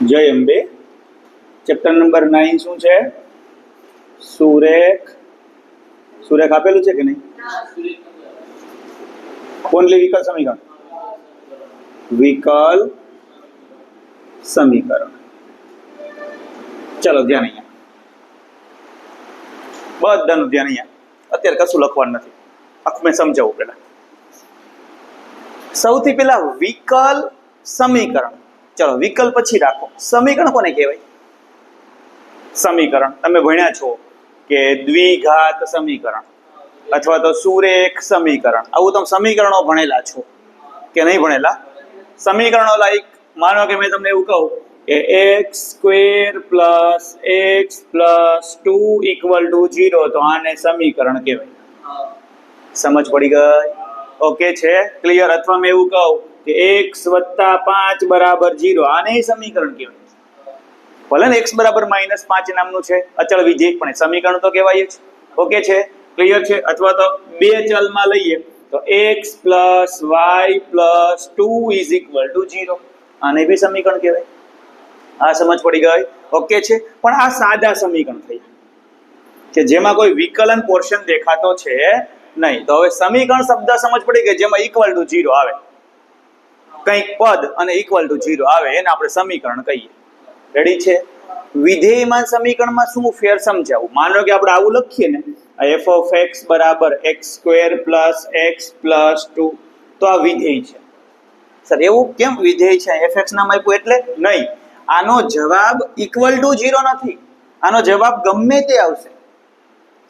જય Ambe. Chapter number 9 શું છે? સુરેખ. સુરેખ આપેલું છે કે નહીં? ઓનલી વિકલ સમીકરણ. વિકલ સમીકરણ. ચલો ધ્યાન અહીંયા, બધાનું ધ્યાન અહીંયા. અત્યારે કશું લખવાનું નથી, આખું મેં સમજાવું પેલા. સૌથી પેલા વિકલ સમીકરણ. ચલો વિકલ પછી રાખો. સમીકરણ કોને કહેવાય? સમીકરણ તમે ભણ્યા છો કે દ્વિઘાત સમીકરણ અથવા તો સુરેખ સમીકરણ, આવું તમે સમીકરણો ભણેલા છો કે નહીં ભણેલા? સમીકરણો લાઈક માનો કે મેં તમને એવું કહું કે x² + x + 2 = 0, તો આને સમીકરણ કહેવાય. સમજ પડી ગઈ? ઓકે છે, ક્લિયર? અથવા મેં એવું કહું કે x + 5 = 0, આને સમીકરણ કહેવાય. ભલે ને x = -5 નામનું છે અચળ વિધેય, પણ સમીકરણ તો કહેવાય જ. ઓકે છે, ક્લિયર છે? અથવા તો બે ચલમાં લઈએ તો x + y + 2 = 0, આને બી સમીકરણ કહેવાય. આ સમજ પડી ગઈ? ઓકે છે, પણ આ સાદા સમીકરણ થઈ કે જેમાં કોઈ વિકલન પોર્શન દેખાતો છે નહીં. તો હવે સમીકરણ શબ્દ સમજ પડી ગઈ, જેમાં =0 આવે, કંઈક પદ અને =0 આવે, એને આપણે સમીકરણ કહીએ. રેડી છે? વિધેયમાં સમીકરણમાં શું ફેર સમજાવું. માનો કે આપણે આવું લખીએ ને, f of x = x² + x + 2, તો આ વિધેય છે. સર એવું કેમ વિધેય છે? fx નામ આપ્યું એટલે નહીં. આનો જવાબ =0 નથી, આનો જવાબ ગમે તે આવશે.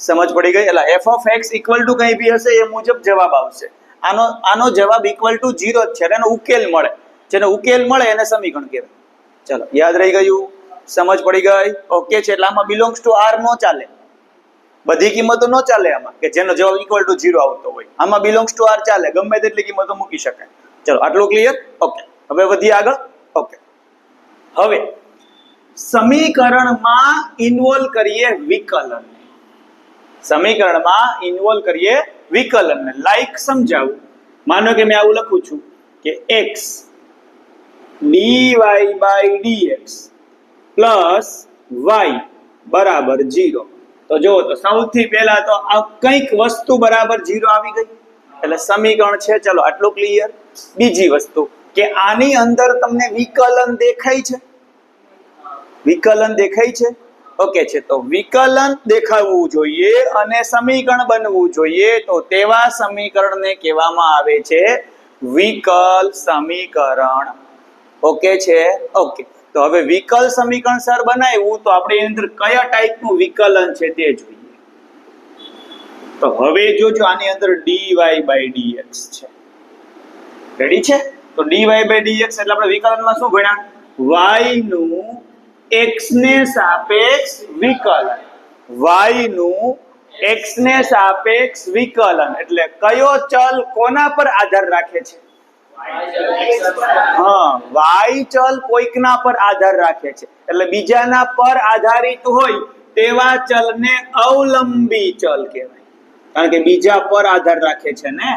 સમજ પડી ગઈ? એટલે f of x = કંઈ બી હશે એ મુજબ જવાબ આવશે. આનો જવાબ =0 જ છે, એનો ઉકેલ મળે. જેનો ઉકેલ મળે એને સમીકરણ કહેવાય. ચલો યાદ રહી ગયું? સમજ પડી ગઈ? ઓકે છે, એટલે આમાં બિલોંગ્સ ટુ r નો ચાલે. બધી કિંમતો નો ચાલે આમાં કે જેનો જવાબ =0 આવતો હોય. આમાં બિલોંગ્સ ટુ r ચાલે, ગમે તેટલી કિંમતો મૂકી શકાય. ચલો આટલું ક્લિયર? ઓકે, હવે વધીએ આગળ. ઓકે, હવે સમીકરણમાં ઇન્વોલ્વ કરીએ વિકલન. સમીકરણમાં ઇન્વોલ્વ કરીએ વિકલનને. લાઈક સમજાવું. માનો કે મેં આવું લખું છું કે x dy/dx + y = 0. તો જો તો સૌથી પહેલા તો આ કંઈક વસ્તુ બરાબર 0 આવી ગઈ, એટલે સમીકરણ છે. ચલો આટલું ક્લિયર. બીજી વસ્તુ કે આની અંદર તમને વિકલન દેખાય છે? વિકલન દેખાય છે? ઓકે છે, તો વિકલન દેખાવું જોઈએ અને સમીકરણ બનવું જોઈએ, તો તેવા સમીકરણને કહેવામાં આવે છે વિકલ સમીકરણ. ઓકે છે? ઓકે, તો હવે વિકલ સમીકરણ સર બનાવ્યું, તો આપણે એની અંદર કયા ટાઈપનું વિકલન છે તે જોઈએ. તો હવે જોજો, આની અંદર dy/dx છે. રેડી છે? તો dy/dx એટલે આપણે વિકલનમાં શું ભણ્યા? y નું x ને સાપેક્ષ વિકલન. y નું x ને સાપેક્ષ વિકલન એટલે કયો ચલ કોના પર આધાર રાખે છે? y ચલ કોઈકના પર આધાર રાખે છે, એટલે બીજાના પર આધારિત હોય તેવા ચલને અવલંબી ચલ કહેવાય. કારણ કે બીજા પર આધાર રાખે છે ને,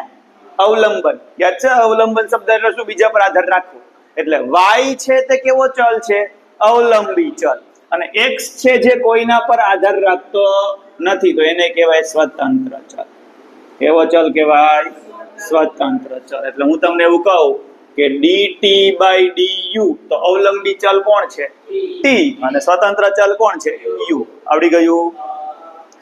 અવલંબન. યાદ છે? અવલંબન શબ્દ એટલે શું? બીજા પર આધાર રાખવો. એટલે y છે તે કેવો ચલ છે? અવલંબી ચલ. અને x છે જે કોઈના પર આધાર રાખતો નથી, તો એને કહેવાય સ્વતંત્ર ચલ. કેવો ચલ કહેવાય? સ્વતંત્ર ચલ. એટલે હું તમને એવું કહું કે dt/du, તો અવલંબી ચલ કોણ છે? t, અને સ્વતંત્ર ચલ કોણ છે? u. આવડી ગયું?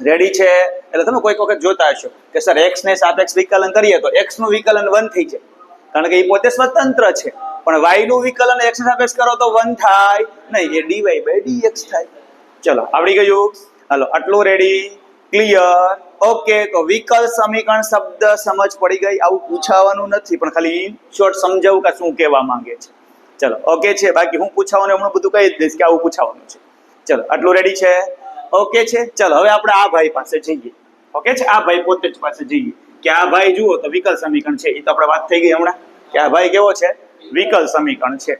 રેડી છે? એટલે તમે કોઈક વખત જોતા હશો કે સર x ને સાપેક્ષ વિકલન કરીએ તો x નું વિકલન 1 થઈ જાય, કારણ કે એ પોતે સ્વતંત્ર છે. પણ y નું વિકલન x ને સાપેક્ષ કરો તો 1 થાય નહીં, એ dy/dx થાય. ચલો આવડી ગયું? હાલો આટલું રેડી? ક્લિયર? ઓકે, તો વિકલ સમીકરણ શબ્દ સમજ પડી ગઈ? આવું પૂછાવાનું નથી, પણ ખાલી શોર્ટ સમજાવું કે શું કહેવા માંગે છે. ચલો ઓકે છે, બાકી હું પૂછાવાનું હમણાં બધું કહી દઈશ કે આવું પૂછાવાનું છે. ચલો આટલું રેડી છે? ઓકે છે. ચલો હવે આપણે આ ભાઈ પાસે જઈએ. ઓકે છે? આ ભાઈ પોતે જ પાસે જઈએ કે આ ભાઈ જુઓ તો વિકલ સમીકરણ છે. એ તો આપણે વાત થઈ ગઈ હમણાં કે આ ભાઈ કેવો છે? વિકલ સમીકરણ છે.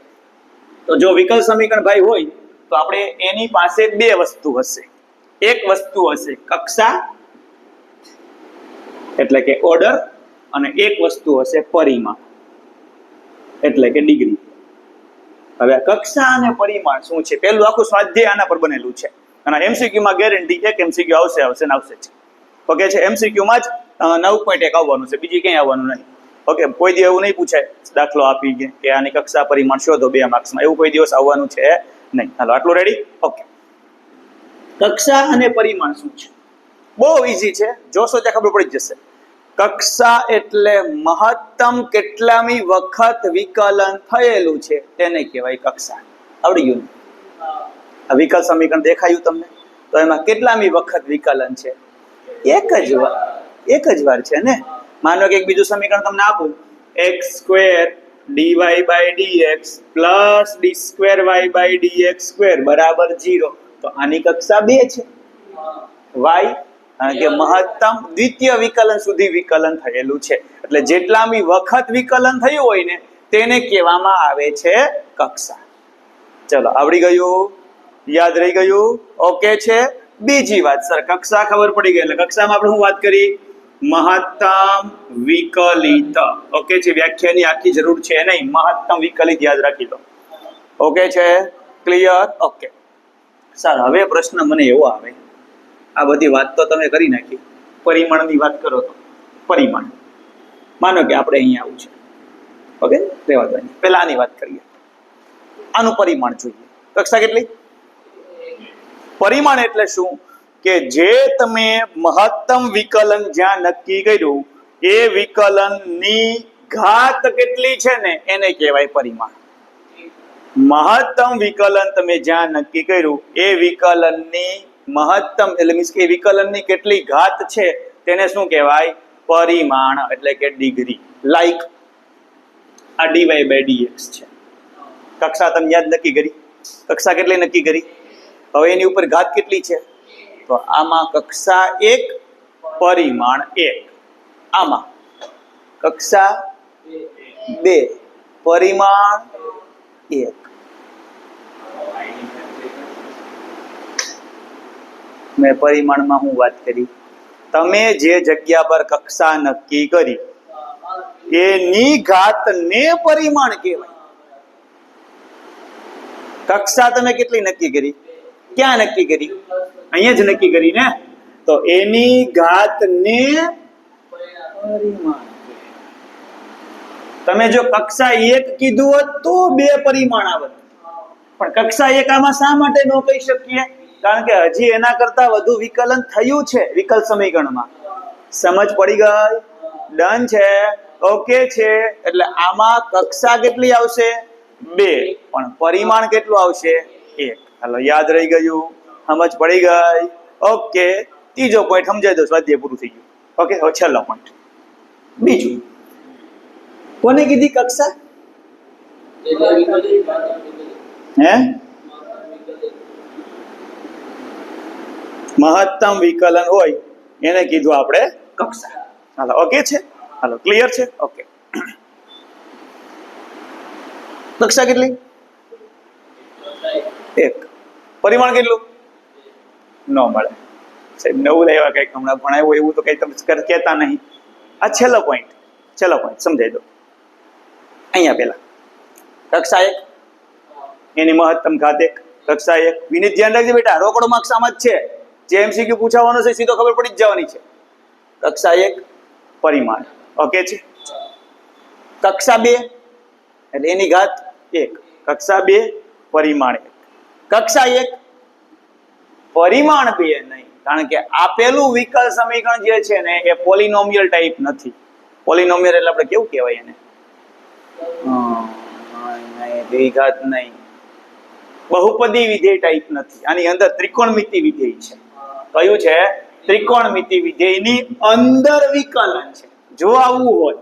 તો જો વિકલ સમીકરણ ભાઈ હોય તો આપણે એની પાસે બે વસ્તુ હશે. એક વસ્તુ હશે કક્ષા એટલે કે ઓર્ડર, અને એક વસ્તુ હશે પરિમાણ એટલે કે ડિગ્રી. હવે કક્ષા અને પરિમાણ શું છે, પેલું આખું સ્વાધ્યાય આના પર બનેલું છે અને MCQ માં ગેરંટી છે કે MCQ આવશે ને આવશે જ. ઓકે છે, MCQ માં જ 9.1 આવવાનું છે, બીજી ક્યાંય આવવાનું નહીં. ઓકે, કોઈ દિવસ એવું નહીં પૂછાય દાખલો આપી કે આની કક્ષા પરિમાણ શોધો 2 માર્ક્સમાં, એવું કોઈ દિવસ આવવાનું છે નહીં. હાલો, આટલું રેડી? ઓકે. કક્ષા અને પરિમાણ શું છે? બહુ ઈઝી છે, જોશો ત્યાં ખબર પડી જશે. કક્ષા એટલે મહત્તમ કેટલામી વખત વિકલન થયેલું છે તેને કહેવાય કક્ષા. આવડી ગયું? આ વિકલ સમીકરણ દેખાયું તમને? તો એમાં કેટલામી વખત વિકલન છે? એક જ વાર છે ને. માનો કે એક બીજું સમીકરણ તમને આપું, x² dy/dx પ્લસ d²y/dx² બરાબર 0, તો આની કક્ષા 2 છે. y કારણ કે મહત્તમ દ્વિતીય વિકલન સુધી વિકલન થયેલું છે, એટલે જેટલામી વખત વિકલન થયું હોય ને તેને કહેવામાં આવે છે કક્ષા. ચલો, આવડી ગયું? યાદ રહી ગયું? ઓકે છે. બીજી વાત, સર કક્ષા ખબર પડી ગઈ એટલે કક્ષામાં આપણે શું વાત કરી? મહત્તમ વિકલિત. ઓકે છે, વ્યાખ્યાની આખી જરૂર છે નહીં, મહત્તમ વિકલિત યાદ રાખી લો. ઓકે છે, ક્લિયર? ઓકે સર, હવે પ્રશ્ન મને એવો આવે, આ બધી વાત તો તમે કરી નાખી, પરિમાણની વાત કરો તો પરિમાણ માનો કે આપણે અહીંયા આવું છે. ઓકે, રહેવા દો, પહેલા આની વાત કરીએ. આનું પરિમાણ જોઈએ. કક્ષા કેટલી? પરિમાણ એટલે શું કે જે તમે મહત્તમ વિકલન જ્યાં નક્કી કર્યું એ વિકલનની ઘાત કેટલી છે ને એને કહેવાય પરિમાણ. મહત્તમ વિકલન તમે જ્યાં નક્કી કર્યું એ વિકલનની મહત્તમ એટલે મીન્સ કે વિકલનની કેટલી ઘાત છે તેને શું કહેવાય? પરિમાણ, એટલે કે ડિગ્રી. લાઈક આ dy/dx છે. કક્ષા તમે યાદ નક્કી કરી, કક્ષા કેટલી નક્કી કરી? હવે એની ઉપર ઘાત કેટલી છે? તો આમાં કક્ષા 1, પરિમાણ 1. આમાં કક્ષા 2, પરિમાણ 1. મેં પરિમાણમાં હું વાત કરી? તમે જે જગ્યા પર કક્ષા નક્કી કરી એની ઘાતને પરિમાણ કહેવાય. કક્ષા તમે કેટલી નક્કી કરી? ક્યાં નક્કી કરી? અહીંયા જ નક્કી કરી ને, તો એની ઘાતને પરિમાણ. તમે જો કક્ષા 1 કીધું હોત તો 2 પરિમાણ આવત, પણ કક્ષા 1 આમાં શા માટે ન કહી શકીએ? કારણ કે હજી એના કરતા વધુ વિકલન થયું છે વિકલ સમીકરણમાં. સમજ પડી ગઈ? ડન છે? ઓકે છે. એટલે આમાં કક્ષા કેટલી આવશે? 2, પણ પરિમાણ કેટલું આવશે? 1. હાલો, યાદ રહી ગયું? સમજ પડી ગઈ? ઓકે. ત્રીજો પોઈન્ટ સમજાઈ દો, સ્વાધ્યાય પૂરું થઈ ગયું. ઓકે, હવે છેલ્લો પોઈન્ટ. બીજું કોને કીધી કક્ષા? હે? મહત્તમ વિકલન હોય એને કીધું આપણે કક્ષા. હાલો, ઓકે છે? હાલો, ક્લિયર છે? ઓકે. કક્ષા કેટલી? 1. પરિમાણ કેટલું? ન મળે સાહેબ, નવું લાવ્યા કંઈક હમણાં ભણાવ્યું એવું તો કઈ તમે કહેતા નહીં. આ છેલ્લો પોઈન્ટ સમજાઈ દો. અહીંયા પેલા કક્ષા 1 એની મહત્તમ ઘાત 1. કક્ષા 1 વિનીત ધ્યાન રાખજો બેટા, રોકડો માર્ક્સ આમાં જ છે. જે MCQ પૂછાવાનો છે સીધો ખબર પડી જ જવાની છે. કક્ષા 1 પરિમાણ. ઓકે છે. કક્ષા 2 એટલે એની ઘાત 1. કક્ષા 2 પરિમાણ 1. કક્ષા 1 પરિમાણ 2 નહીં, કારણ કે આપેલું વિકલ સમીકરણ જે છે ને એ પોલિનોમિયલ ટાઈપ નથી. પોલિનોમિયલ એટલે આપણે કેવું કહેવાય એને? દ્વિઘાત નહીં, બહુપદી વિધેય ટાઈપ નથી. આની અંદર ત્રિકોણમિતિ વિધેય છે. કયું છે? ત્રિકોણમિતિ વિધેયની અંદર વિકલન છે. જો આવું હોત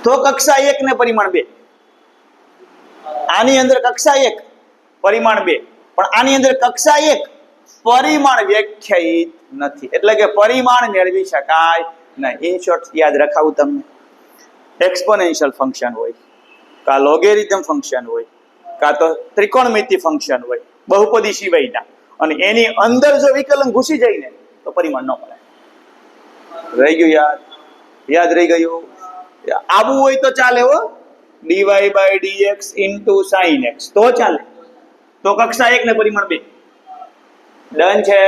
તો કક્ષા 1 ને પરિમાણ 2. આની અંદર કક્ષા 1 પરિમાણ 2, પણ આની અંદર કક્ષા 1 પરિમાણ વ્યાખ્યાયિત નથી, એટલે કે પરિમાણ મેળવી શકાય નહીં. ઇન શોર્ટ યાદ રખાવું તમને, એક્સપોનેન્શિયલ ફંક્શન હોય, કા લોગેરિધમ ફંક્શન હોય, કા તો ત્રિકોણમિતિ ફંક્શન હોય બહુપદી સિવાયના, અને એની અંદર જો વિકલન ઘૂસી જાય ને તો પરિમાણ ન મળે. રહી ગયું યાદ? યાદ રહી ગયું? આવું હોય તો ચાલે હો, dy/dx * sin x તો ચાલે, તો કક્ષા 1 ને પરિમાણ 2 ડન છે.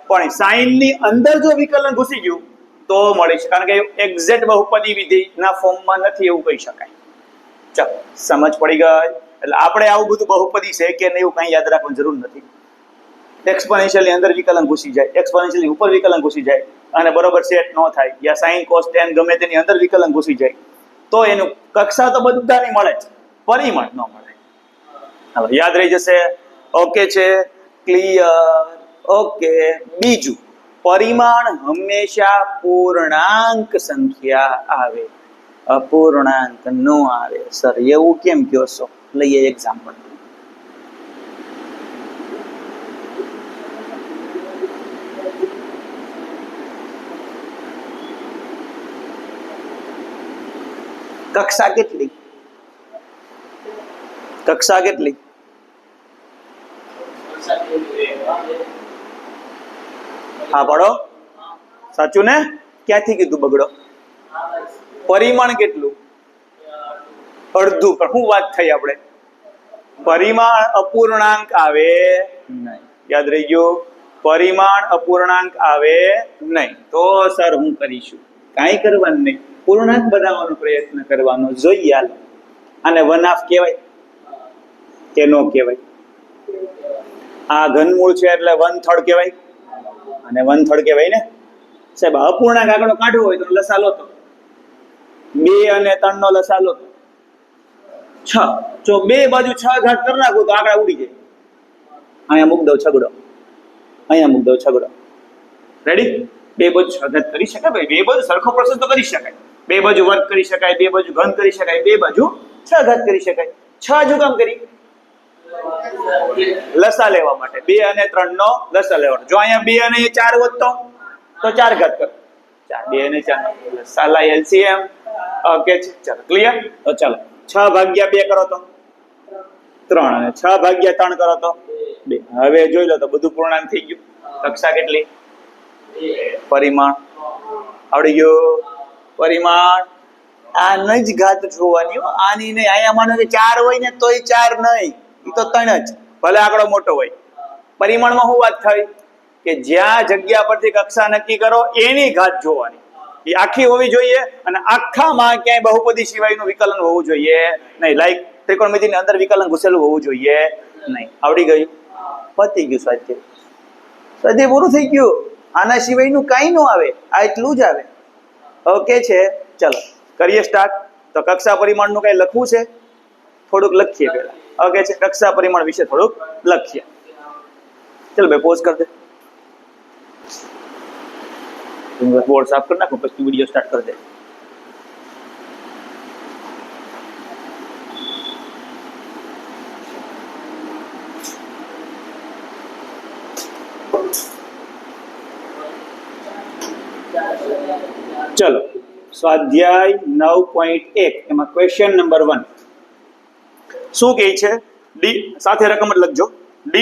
પણ સાઈન ની અંદર જો વિકલન ઘૂસી ગયું તો મળે છે, કારણ કે એક્ઝેક્ટ બહુપદી વિધિના ફોર્મમાં નથી એવું કહી શકાય. ચાલો સમજ પડી ગઈ. એટલે આપણે આવું બધું બહુપદી છે કે નહીં એવું કંઈ યાદ રાખવાની જરૂર નથી. એક્સપોનેન્શિયલની અંદર વિકલન ઘૂસી જાય, એક્સપોનેન્શિયલની ઉપર વિકલન ઘૂસી જાય અને બરોબર સેટ ન થાય, યા સાઈન કોસ ટેન ગમે તેની અંદર વિકલન ઘૂસી જાય તો એનું કક્ષા તો બધાની મળે જ, પરિમાણ ન મળે. હવે યાદ રહી જશે. ઓકે છે, ક્લિયર? ઓકે. બીજું, પરિમાણ હંમેશા પૂર્ણાંક સંખ્યા આવે, અપૂર્ણાંક ન આવે. સર એવું કેમ કહો છો? લઈએ એક્ઝામ્પલ. કક્ષા કેટલી? કક્ષા કેટલી? હા પડો, સાચું ને? ક્યાંથી કીધું બગડો? પરિમાણ કેટલું? અડધું. પણ શું વાત થઈ આપણે? પરિમાણ અપૂર્ણાંક આવે નહીં. યાદ રહી ગયું? પરિમાણ અપૂર્ણાંક આવે નહીં તો સર હું કરીશું? કાંઈ કરવાનું નહીં, પૂર્ણાંક બનાવવાનો પ્રયત્ન કરવાનો. જોઈએ હાલ. આને વનાફ કહેવાય કે નો કહેવાય? આ ઘનમૂળ છે એટલે 1/3 કહેવાય અને 1/3 કહેવાય ને સાહેબ. અપૂર્ણાંક આંકડો કાઢવો હોય તો લસા લો તો 2 અને 3 નો લસા લો તો 6. જો બે બાજુ 6 ઘાત કરી નાખો તો આંકડા ઉડી જાય. અહીંયા મૂક દઉં છગડો, અહીંયા મૂક દઉં છગડો. રેડી? બે બાજુ 6 ઘાત કરી શકાય ભાઈ, બે બાજુ સરખો પ્રોસેસ તો કરી શકાય. બે બાજુ વર્ગ કરી શકાય, બે બાજુ ઘન કરી શકાય, બે બાજુ 6 ઘાત કરી શકાય. 6 શું કામ કરી? લસા લેવા માટે. 2 અને 3 નો લસા લેવાનો. જો અહીંયા 2 અને 4 હોત તો 4 ઘાત કરો. 2 અને 4 નો લસા લા એલસીએમ. ઓકે છે, ચાલો ક્લિયર? તો ચાલો 6 ભાગ્યા 2 કરો તો 3 અને 6 ભાગ્યા 3 કરો તો 2. હવે જોઈ લો તો બધું પૂર્ણાંક થઈ ગયું. કક્ષા કેટલી? પરિમાણ આવડી ગયું. પરિમાણ આની જ ઘાત જોવાની હો, આની નહીં. અહીંયા માનો કે 4 હોય ને તોય 4 નહીં, એ તો 3 જ, ભલે આંકડો મોટો હોય. પરિમાણમાં શું વાત થઈ કે જ્યાં જગ્યા પરથી કક્ષા નક્કી કરો એની ઘાત જોવાની. એ આખી હોવી જોઈએ અને આખામાં ક્યાંય બહુપદી સિવાયનું વિકલન હોવું જોઈએ નહીં. લાઈક ત્રિકોણમિતિની અંદર વિકલન ઘૂસેલું હોવું જોઈએ નહીં. આવડી ગયું? પતી ગયું સ્વાધ્યાય. સ્વાધ્યાય પૂરું થઈ ગયું. આના સિવાયનું કાંઈ ન આવે, આ એટલું જ આવે. ઓકે છે, ચલો કરીએ સ્ટાર્ટ. તો કક્ષા પરિમાણનું કઈ લખવું છે? થોડુંક લખીએ પહેલા. ઓકે છે, કક્ષા પરિમાણ વિશે થોડુંક લખીએ. ચલો ભાઈ પોઝ કરી દે, બોર્ડ સાફ કરી નાખો પછી વિડીયો સ્ટાર્ટ કરી દે. ચલો સ્વાધ્યાય 9.1 એમાં ક્વેશ્ચન નંબર 1 શું કહે છે? ડી સાથે રકમ જ લખજો. d⁴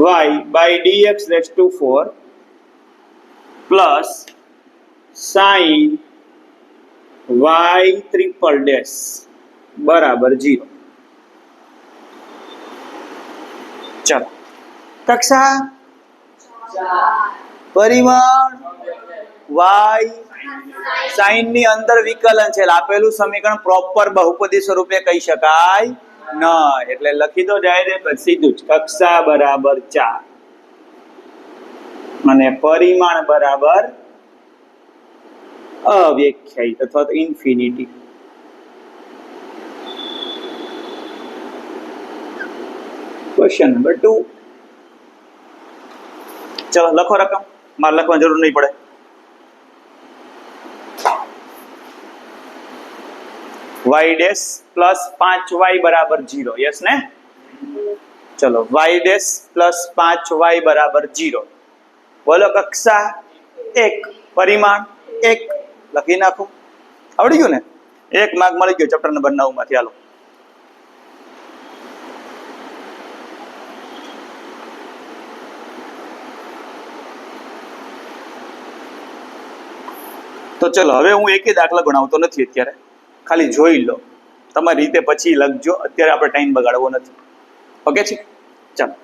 y/dx⁴ plus sin y∭ બરાબર 0. ચાલો કક્ષા, પરિમાણ, y, સાઈન ની અંદર વિકલન છે. આપેલું સમીકરણ પ્રોપર બહુપદી સ્વરૂપે કહી શકાય ન, એટલે લખી દો ડાયરેક્ટ સીધું જ. કક્ષા બરાબર 4 અને પરિમાણ બરાબર અવ્યાખ્યાયિત અથવા તો ઇન્ફિનિટી. Question number 2. ચલો લખો રકમ, મારે લખવાની જરૂર નહીં પડે. y' પ્લસ 5y બરાબર 0. યસ ને? ચલો y' પ્લસ 5y બરાબર 0. બોલો કક્ષા 1, પરિમાણ 1 લખી નાખો. આવડી ગયું ને? 1 માર્ક મળી ગયો ચેપ્ટર નંબર 9 માંથી. હાલો તો ચલો હવે હું એકે દાખલા ગણાવતો નથી અત્યારે, ખાલી જોઈ લો, તમારી રીતે પછી લખજો, અત્યારે આપણે ટાઈમ બગાડવો નથી. ઓકે છે? ચાલો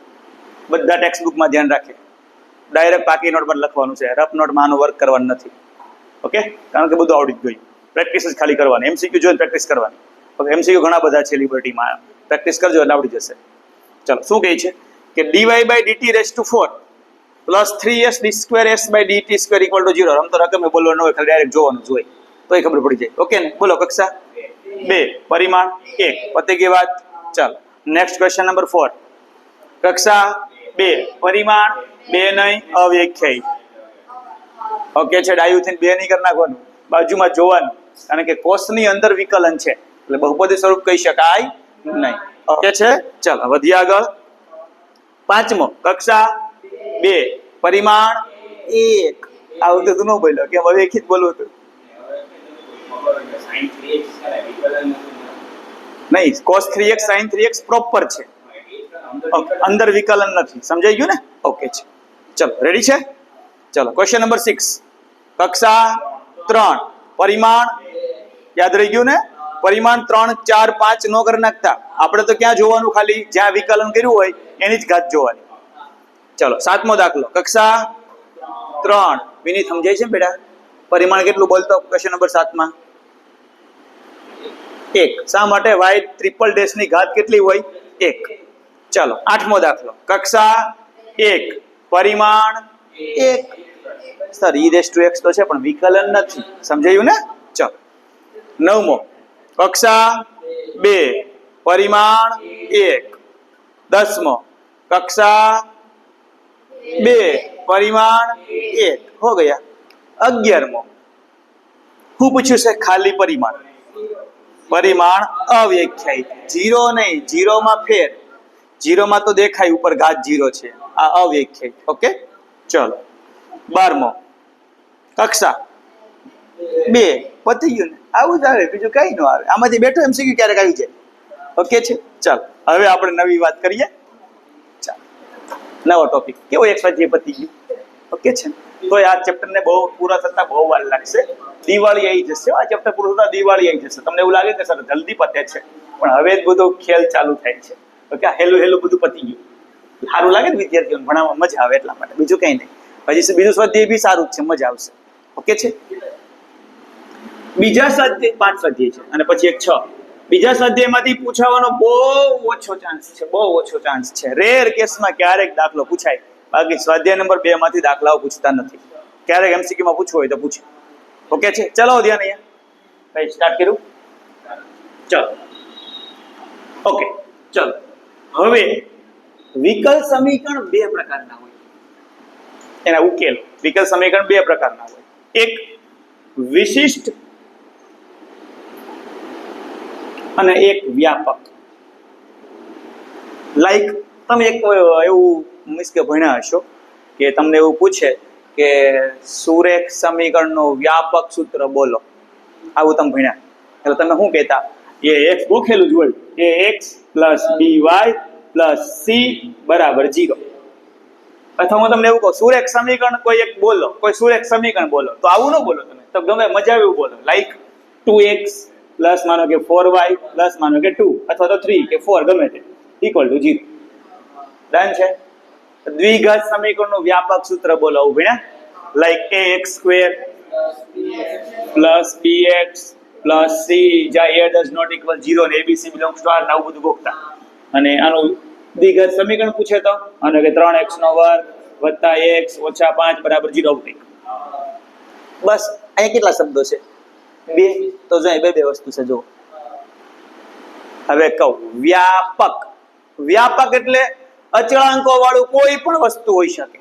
બધા ટેક્સ્ટ બુકમાં ધ્યાન રાખે, ડાયરેક્ટ પાકી નોટ પર લખવાનું છે, રફ નોટમાં આનું વર્ક કરવાનું નથી. ઓકે, કારણ કે બધું આવડી જ ગયું, પ્રેક્ટિસ જ ખાલી કરવાની, એમસીક્યુ જોઈને પ્રેક્ટિસ કરવાની. ઓકે, એમસીક્યુ ઘણા બધા છે લિબર્ટીમાં, પ્રેક્ટિસ કરજો એટલે આવડી જશે. ચાલો શું કહે છે કે dy/dt⁴ પ્લસ 3s d²s/dt² = 0. આમ તો રકમે બોલવાનું હોય, ખાલી ડાયરેક્ટ જોવાનું જ હોય તો એ ખબર પડી જાય. ઓકે ને? બોલો કક્ષા 2 પરિમાણ 1 પતી ગઈ વાત. ચાલો નેક્સ્ટ ક્વેશ્ચન નંબર 4. કક્ષા 2 પરિમાણ 2 નહીં અવ્યાખ્યાયિત. ઓકે છે, ડાયુથી 2 નહીં કરી નાખવાનું, બાજુમાં જોવાનું, કારણ કે કોષની અંદર વિકલન છે એટલે બહુપદી સ્વરૂપ કહી શકાય નહીં. ઓકે છે, ચાલો વધીએ આગળ. 5મો કક્ષા 2 પરિમાણ 1. આ વખતે તું ન બોલ્યો કે હવે એક જ બોલવું હતું. નહીં, cos 3x sin 3x proper છે, અંદર વિકલન નથી. સમજાઈ ગયું ને? ઓકે છે, ચલો રેડી છે. ચલો ક્વેશ્ચન નંબર 6 કક્ષા 3 પરિમાણ યાદ રહી ગયું ને? પરિમાણ 3 4 5 નો કરી નાખતા, આપણે તો ક્યાં જોવાનું? ખાલી જ્યાં વિકલન કર્યું હોય એની જ ઘાત જોવાની. ચલો 7મો દાખલો કક્ષા 3. વિનીત સમજાય છે બેટા? પરિમાણ કેટલું બોલતો ક્વેશ્ચન નંબર 7માં? 1. શા માટે? y ટ્રિપલ ડેશ ની ઘાત કેટલી હોય? 1. ચાલો 8મો દાખલો કક્ષા 1 પરિમાણ 1. સર e⁻x તો છે પણ વિકલન નથી. સમજાયું ને? ચાલો 9મો કક્ષા 2 પરિમાણ 1. 10મો કક્ષા 2 પરિમાણ 1 હો ગયા. 11મો શું પૂછ્યું છે? ખાલી પરિમાણ, પરિમાણ અવ્યાખ્યાયિત. 0 નહીં, 0 માં ફેર, 0 માં તો દેખાય ઉપર ઘાત 0 છે, આ અવ્યાખ્યાયિત. ઓકે ચલો 12મો કક્ષા 2 પતી ગયું ને? આવું જ આવે, બીજું કઈ ન આવે. આમાંથી બેઠો એમસીક્યુ ક્યારેક આવી જાય. ઓકે છે, ચાલો હવે આપણે નવી વાત કરીએ. ચાલો નવો ટોપિક. કેવો એક સ્વાધ્યાય પતી ગયું? ઓકે છે, તો આ ચેપ્ટર ને બહુ પૂરા થતા બહુ વાર લાગશે. દિવાળી આવી જશે, આ ચેપ્ટર પૂરું થતા દિવાળી આવી જશે. તમને એવું લાગે કે સર જલ્દી પતે છે, પણ હવે જ બધો ખેલ ચાલુ થાય છે. ઓકે, હેલું હેલું બધું પતી ગયું. સારું લાગે ને વિદ્યાર્થીઓને ભણાવવામાં મજા આવે એટલા માટે, બીજું કઈ નહીં. હજી બીજું સ્વાધ્યાય બી સારું જ છે, મજા આવશે. ઓકે છે, બીજા સ્વાધ્યાય 5 સ્વાધ્યાય છે અને પછી એક 6. બીજા સ્વાધ્યાયમાંથી પૂછાવાનો બહુ ઓછો ચાન્સ છે, બહુ ઓછો ચાન્સ છે. રેર કેસમાં ક્યારેક દાખલો પૂછાય, બાકી સ્વાધ્યાય નંબર 2 માંથી દાખલાઓ પૂછતા નથી. ક્યારેક એમસીક્યુ માં પૂછવું હોય તો પૂછે. ઓકે છે, ચલો ધ્યાન અહીંયા કઈ સ્ટાર્ટ કર્યું. ચલો ઓકે ચલો. હવે વિકલ સમીકરણ 2 પ્રકારના હોય, એના ઉકેલ. વિકલ સમીકરણ 2 પ્રકારના હોય. એક વિશિષ્ટ અને એક વ્યાપક. લાઈક તમે એક એવું મીન્સ કે ભણ્યા હશો કે તમને એવું પૂછે કે સુરેખ સમીકરણનું વ્યાપક સૂત્ર બોલો, આવું તમે ભણ્યા એટલે તમે શું કહેતા? એ x ગોખેલું જ હોય, એ x + by + c = 0. અથવા હું તમને એવું કહું સુરેખ સમીકરણ કોઈ એક બોલો, કોઈ સુરેખ સમીકરણ બોલો, તો આવું ન બોલો તમે, તો ગમે મજા આવે એવું બોલો. લાઈક 2x પ્લસ માનો કે 4y પ્લસ માનો કે 2 અથવા તો 3 કે 4 ગમે તે = 0. ડન છે. દ્વિઘાત સમીકરણનું વ્યાપક સૂત્ર બોલો, આવું ભણ્યા? લાઈક ax² + bx + c જ્યાં a does not equal 0 ને abc belongs to r ને આવું બધું ગોખતા. અને આનું દ્વિઘાત સમીકરણ પૂછે તો આનો કે 3x² + x - 5 = 0 આવતી. બસ અહીંયા કેટલા શબ્દો છે? 2. તો જો બે વસ્તુ છે જો. હવે કહું વ્યાપક. વ્યાપક એટલે અચળાંકો વાળું કોઈ પણ વસ્તુ હોઈ શકે,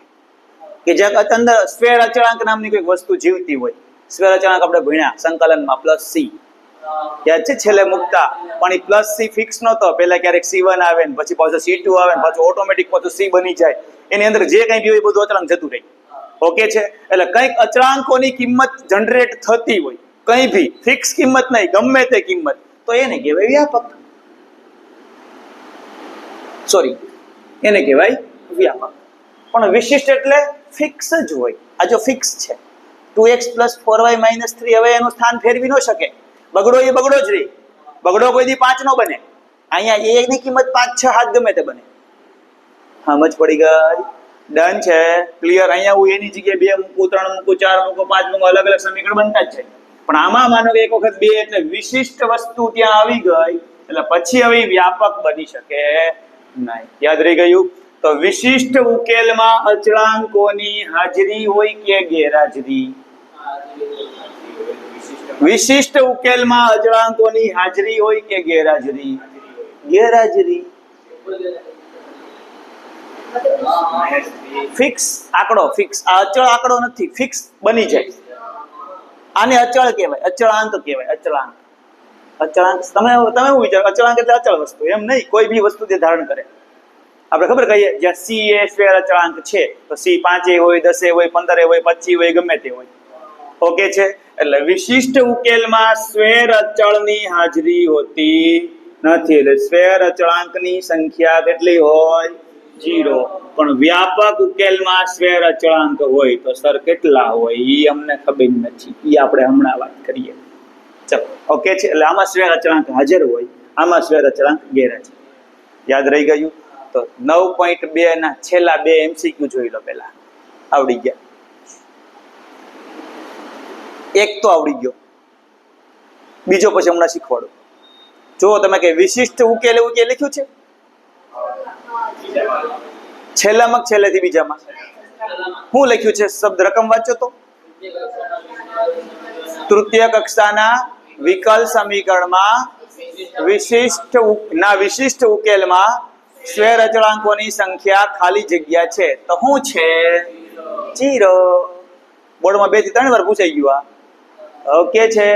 કે જે અંદર સ્ફેર અચળાંક નામની કોઈ વસ્તુ જીવતી હોય. સ્ફેર અચળાંક આપણે ભણ્યા સંકલનમાં +c, યાદ છે છેલ્લે મૂકતા, પણ એ +c ફિક્સ નહોતો. પહેલા ક્યારેક c1 આવે ને પછી પાછો c2 આવે ને પાછું ઓટોમેટિક પાછું c બની જાય. એની અંદર જે કંઈ બી હોય બધું અચળાંક જતું રહે. ઓકે છે, એટલે કંઈક અચળાંકોની કિંમત જનરેટ થતી હોય, કંઈ ભી ફિક્સ કિંમત નહીં, ગમે તે કિંમત, તો એને કહેવાય વ્યાપક. સોરી, એને કહેવાય વ્યાપક. પણ વિશિષ્ટ એટલે ફિક્સ જ હોય. આ જો ફિક્સ છે 2x + 4y - 3 હવે એનું સ્થાન ફેરવી ન શકે, બગડો એ બગડો જ રહી, બગડો કોઈ દી 5 નો બને, અહીંયા a ની કિંમત 5 6 7 ગમે તે બને. સમજ પડી ગઈ? ડન છે, ક્લિયર. અહીંયા હું એની જગ્યાએ 2 મૂકું, 3 મૂકું, 4 મૂકું, 5 મૂકું, અલગ અલગ સમીકરણ બનતા જ છે. પણ આમાં માનો કે એક વખત 2 એટલે વિશિષ્ટ વસ્તુ ત્યાં આવી ગઈ એટલે પછી હવે વ્યાપક બની શકે નહીં. યાદ રહી ગયું? તો વિશિષ્ટ ઉકેલમાં અચળાંકોની હાજરી હોય કે ગેરહાજરી? વિશિષ્ટ ઉકેલમાં અચળાંકોની હાજરી હોય કે ગેરહાજરી? ગેરહાજરી. ફિક્સ આંકડો, ફિક્સ. આ અચળ આંકડો નથી, ફિક્સ બની જાય. આને અચળ કહેવાય, અચળાંક કહેવાય. અચળાંક, અચળાંક. તમે શું વિચારો? અચળાંક એટલે અચળ વસ્તુ, એમ નહીં, કોઈ બી વસ્તુ જે ધારણ કરે. આપણે ખબર કહીએ જ્યાં c એ સ્ક્વેર અચળાંક છે તો c 5 હોય, 10 હોય, 15 હોય, 25 હોય, ગમે તે હોય. ઓકે છે? એટલે વિશિષ્ટ ઉકેલમાં સ્ક્વેર અચળની હાજરી હોતી નથી, એટલે સ્ક્વેર અચળાંકની સંખ્યા કેટલી હોય? 0. પણ વ્યાપક ઉકેલમાં સ્ક્વેર અચળાંક હોય તો સર કેટલા હોય? એ અમને ખબર નથી, એ આપણે હમણાં વાત કરીએ. ચલો, ઓકે છે? એટલે આમાં સ્ક્વેર અચળાંક હાજર હોય, આમાં સ્ક્વેર અચળાંક ગેરહાજર. યાદ રહી ગયું? તો 9.2 ના છેલ્લા 2 MCQ જોઈ લો. પહેલા આવડી ગયા, એક તો આવડી ગયો, બીજો પછી હમણાં શીખવાડું. જો તમે કે વિશિષ્ટ ઉકેલ એવું કે લખ્યું છે છેલ્લામાં, છેલ્લેથી બીજામાં શું લખ્યું છે? શબ્દ રકમ વાંચો તો. તૃતીય કક્ષાના વિકલ સમીકરણમાં વિશિષ્ટ ઉકેલમાં સ્ક્વેર અચળાંકોની સંખ્યા ખાલી જગ્યા છે તો શું છે? 0. બોર્ડમાં 2 થી 3 વાર પૂછાઈ ગયું આ. ઓકે છે?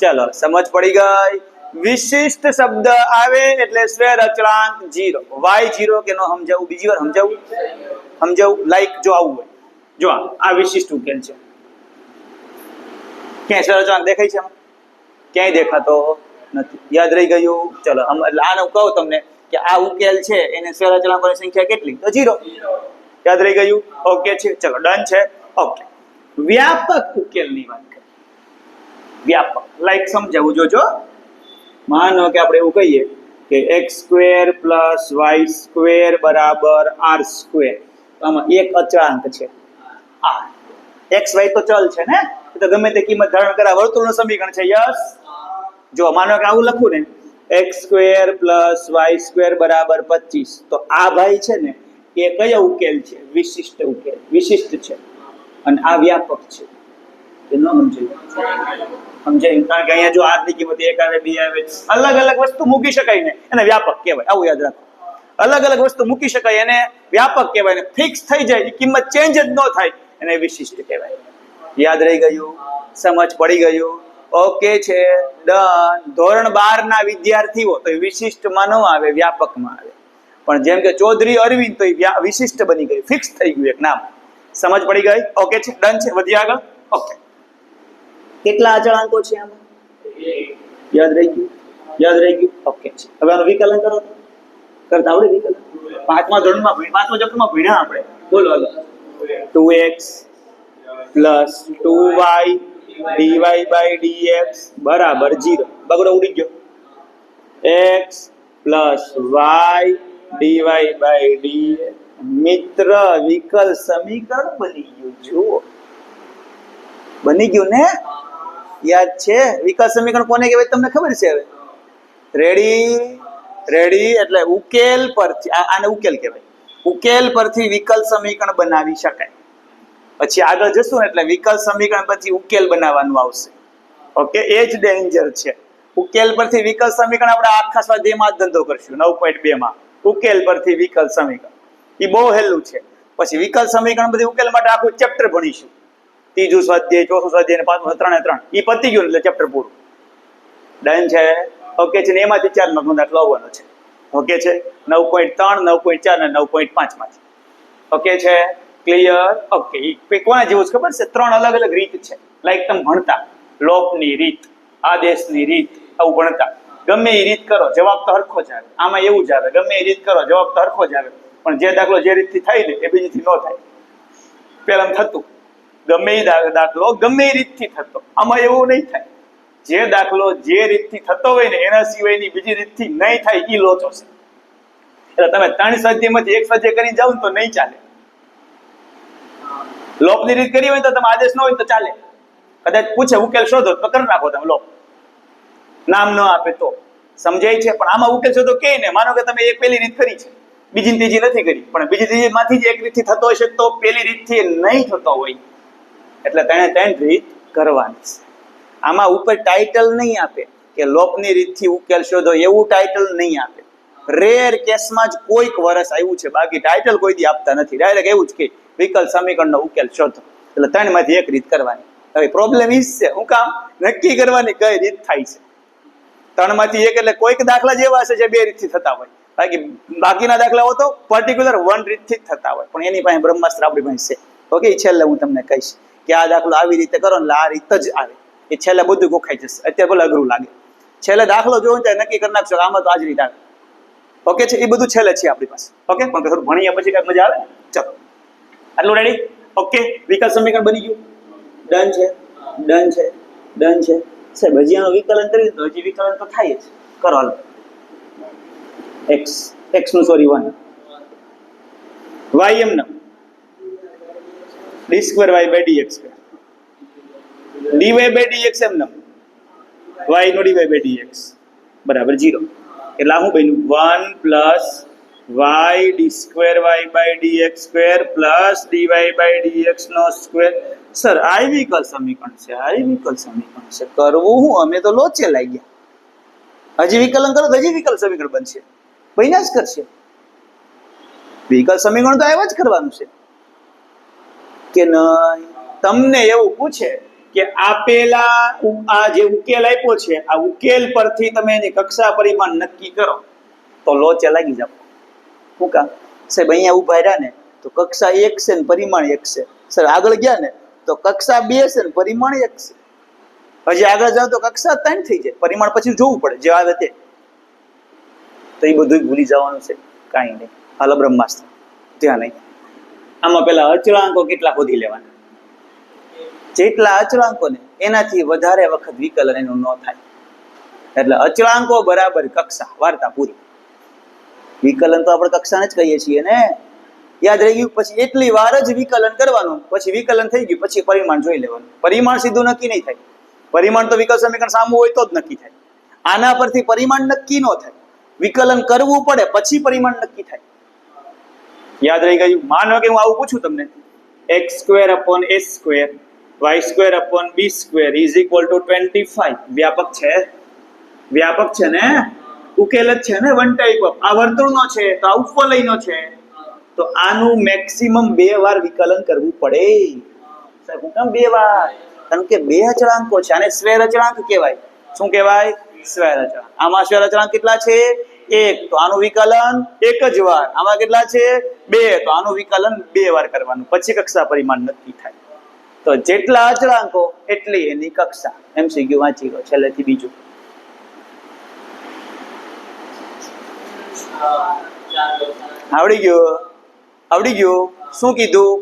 ચલો, સમજ પડી ગઈ? વિશિષ્ટ શબ્દ આવે એટલે સ્ક્વેર અચળાંક 0. y 0 કે નો સમજાવું? બીજી વાર સમજાવું. લાઈક જો આવું હોય, જો આ વિશિષ્ટ ઉકેલ છે, ક્યાંય સ્ક્વેર અચળાંક દેખાય છે? ક્યાંય દેખાતો નથી. યાદ રહી ગયું? ચલો, એટલે આને હું કહું તમને કે આ ઉકેલ છે એને સ્ક્વેર અચળાંકોની સંખ્યા કેટલી? તો 0. યાદ રહી ગયું? ઓકે છે? ચલો, ડન છે. ઓકે, વ્યાપક ઉકેલની વાત કરીએ. વ્યાપક લાઈક સમજાવું જોજો. માનો કે આપણે એવું કહીએ કે x² + y² = r². આમાં એક અચળાંક છે r. x y તો ચલ છે ને, તો ગમે તે કિંમત ધારણ કરા, વર્તુળનું સમીકરણ છે. યસ. જો માનો કે આવું લખું ને, x² + y² = 25, તો આ ભાઈ છે ને એ કયો ઉકેલ છે? વિશિષ્ટ ઉકેલ. વિશિષ્ટ છે અને આ વ્યાપક છે. એ ન સમજાય? કારણ કે અહીંયા જો r ની કિંમત 1 આવે, 2 આવે, અલગ અલગ વસ્તુ મૂકી શકાય ને, એને વ્યાપક કહેવાય. આવું યાદ રાખો. અલગ અલગ વસ્તુ મૂકી શકાય એને વ્યાપક કહેવાય, ને ફિક્સ થઈ જાય, એ કિંમત ચેન્જ જ ન થાય એને વિશિષ્ટ કહેવાય. યાદ રહી ગયું? સમજ પડી ગયું? ઓકે છે? ડન. ધોરણ 12 ના વિદ્યાર્થીઓ તો વિશિષ્ટમાં ન આવે, વ્યાપકમાં આવે. પણ જેમ કે ચૌધરી અરવિંદ તો વિશિષ્ટ બની ગયું, ફિક્સ થઈ ગયું એક નામ. સમજ પડી ગઈ? ઓકે છે? ડન છે? વધીએ આગળ. ઓકે, કેટલા અચળાંકો છે આમાં? યાદ રહી ગયું? યાદ રહી ગયું? ઓકે છે. હવે આનું વિકલન કરો તો કરતા આવડે? વિકલન 5મા ધોરણમાં ભણ્યા આપણે. બોલો હાલો. 2x + 2y dy/dx = 0. બગડો ઉડી ગયો. x + y dy/dx. મિત્ર, વિકલ સમીકરણ બની ગયું. જુઓ, બની ગયું ને? યાદ છે? વિકલ સમીકરણ કોને કહેવાય તમને ખબર છે? હવે રેડી? એટલે ઉકેલ પરથી, આને ઉકેલ કહેવાય. ઉકેલ પરથી વિકલ સમીકરણ બનાવી શકાય. પછી આગળ જશું એટલે વિકલ સમીકરણ પછી ઉકેલ બનાવવાનું આવશે. ઓકે, એ જ ડેન્જર છે. ઉકેલ પરથી વિકલ સમીકરણ આપણે આખા સ્વાધ્યાયમાં જ ધંધો કરશું. 9.2 માં ઉકેલ પરથી વિકલ સમીકરણ, એ બહુ હેલું છે. પછી વિકલ સમીકરણ બધી ઉકેલ માટે આખું ચેપ્ટર ભણીશું. 3જું સ્વાધ્યાય, 4થું સ્વાધ્યાય, 5મું, 3 એ પતી ગયું એટલે ચેપ્ટર પૂરું. ડન છે? ઓકે છે? ને એમાંથી 4 માર્કનો દાખલો આવવાનો છે. ઓકે છે? 9.3, 9.4 અને 9.5 માંથી. ઓકે છે? ક્લિયર? ઓકે. કોના જેવું છે ખબર છે? 3 અલગ અલગ રીત છે. લાઈક તમે ભણતા લોપની રીત, આદેશની રીત, આવું ભણતા. ગમે એ રીત કરો, જવાબ તો હરખો જ આવે. આમાં એવું જ આવે, ગમે એ રીત કરો, જવાબ તો હરખો જ આવે. પણ જે દાખલો જે રીતથી થાય ને એ બીજીથી ન થાય. પેલા થતું ગમે એ દાખલો ગમે એ રીતથી થતો, આમાં એવું નહીં થાય. જે દાખલો જે રીતથી થતો હોય ને એના સિવાયની બીજી રીતથી નહીં થાય એ લોચો છે. એટલે તમે 3 સ્વાધ્યાયમાંથી 1 સ્વાધ્યાય કરીને જાવ ને તો નહીં ચાલે. લોપની રીત કરી હોય તો તમે આદેશ ન હોય તો ચાલે. કદાચ પૂછે ઉકેલ શોધો તો કરી નાખો તમે લોપ, નામ ન આપે તો સમજાય છે. પણ આમાં ઉકેલ શોધો કે ને, માનો કે તમે એક પહેલી રીત કરી છે, બીજી ત્રીજી નથી કરી, પણ બીજી ત્રીજી માંથી જ એક રીતથી થતો હશે તો પેલી રીતથી નહીં થતો હોય, એટલે તેને 3 રીત કરવાની છે. આમાં ઉપર ટાઇટલ નહીં આપે કે લોપની રીતથી ઉકેલ શોધો, એવું ટાઇટલ નહીં આપે. રેર કેસમાં જ કોઈક વર્ષ આવ્યું છે, બાકી ટાઇટલ કોઈ દી આપતા નથી. ડાયરેક્ટ એવું જ કે વિકલ સમીકરણનો ઉકેલ શોધો, એટલે 3 માંથી 1 રીત કરવાની. હવે પ્રોબ્લેમ ઈ છે, હું કામ નક્કી કરવાની કઈ રીત થાય છે. 3 માંથી 1 એટલે કોઈક દાખલા જેવા હશે જે 2 રીતથી થતા હોય, બાકીના દાખલાઓ તો પર્ટિક્યુલર 1 રીતથી જ થતા હોય. પણ એની પાસે બ્રહ્માસ્ત્ર આપણી પાસે છે. ઓકે, છેલ્લે હું તમને કહીશ કે આ દાખલો આવી રીતે કરો એટલે આ રીત જ આવે. એ છેલ્લે બધું ગોખાઈ જશે. અત્યારે ભલે અઘરું લાગે, છેલ્લે દાખલો જોવો ત્યારે નક્કી કરી નાખશો આમાં તો આ જ રીત આવે. ઓકે છે, એ બધું છેલ્લે છે આપણી પાસે. ઓકે, પણ થોડું ભણીએ પછી કાંઈક મજા આવે ને. ચલો, આટલું રેડી? ઓકે, વિકલ સમીકરણ બની ગયું. ડન છે, ડન છે, ડન છે. સાહેબ હજી આનું વિકલન કરી તો હજી વિકલન તો થાય જ. કરો હાલો. x નું સોરી 1 y એમ ન d2y/dx dy/dx એમ ન y નો dy/dx બરાબર 0. એટલે આ શું બન્યું? 1 + y d2y/dx² + dy/dx નો સ્ક્વેર. સર આ વિકલ સમીકરણ છે, આ વિકલ સમીકરણ છે. કરવું હું, અમે તો લોચે લાગી ગયા. હજી વિકલન કરો તો હજી વિકલ સમીકરણ બનશે, બન્યા જ કરશે. વિકલ સમીકરણ તો આવ્યા જ કરવાનું છે કે નહીં? તમને એવું પૂછે કે આપેલા આ જે ઉકેલ આપ્યો છે, આ ઉકેલ પરથી તમે એની કક્ષા પરિમાણ નક્કી કરો, તો લોચે લાગી જાવ. શું કામ? સાહેબ અહીંયા ઉભા રહ્યા ને તો કક્ષા 1 છે ને પરિમાણ 1 છે. સર આગળ ગયા ને તો કક્ષા 2 છે ને પરિમાણ 1 છે. હજી આગળ જાવ તો કક્ષા 3 થઈ જાય, પરિમાણ પછી જોવું પડે જે આવે તે. તો એ બધું ભૂલી જવાનું છે, કાંઈ નહીં. હાલો બ્રહ્માસ્ત્ર ત્યાં નહીં. આમાં પેલા અચળાંકો કેટલા શોધી લેવાના? જેટલા અચળાંકો ને એનાથી વધારે વખત વિકલન એનું ન થાય. એટલે અચળાંકો બરાબર કક્ષા, વાર્તા પૂરી. વિકલન તો આપણે કક્ષાને જ કહીએ છીએ ને, યાદ રહી ગયું. પછી એટલી વાર જ વિકલન કરવાનું, પછી વિકલન થઈ ગયું પછી પરિમાણ જોઈ લેવાનું. પરિમાણ સીધું નક્કી નહીં થાય. પરિમાણ તો વિકલ સમીકરણ સામું હોય તો જ નક્કી થાય. આના પરથી પરિમાણ નક્કી ન થાય, વિકલન કરવું પડે પછી પરિમાણ નક્કી થાય. યાદ રહી ગયું? માનો કે હું આવું પૂછું તમને, x² / a² y² / b² = 25. વ્યાપક છે, વ્યાપક છે ને, ઉકેલ જ છે ને. One type of. આ વર્તુળનો છે તો આ ઉપવલયનો છે, તો આનું મેક્સિમમ 2 વાર વિકલન કરવું પડે. સાહેબ હું કેમ 2 વાર? કારણ કે 2 અચળાંકો છે, આને સ્વેર અચળાંક કહેવાય. શું કહેવાય? સ્વેર અચળાંક. આમાં સ્વેર અચળાંક કેટલા છે? 1, તો આનું વિકલન 1 જ વાર. આમાં કેટલા છે? 2, તો આનું વિકલન 2 વાર કરવાનું, પછી કક્ષા પરિમાણ નક્કી થાય. તો જેટલા અચળાંકો એટલી એની કક્ષા. MCQ વાંચી લો છેલ્લેથી બીજું. આવડી ગયું? આવડી ગયું? શું કીધું?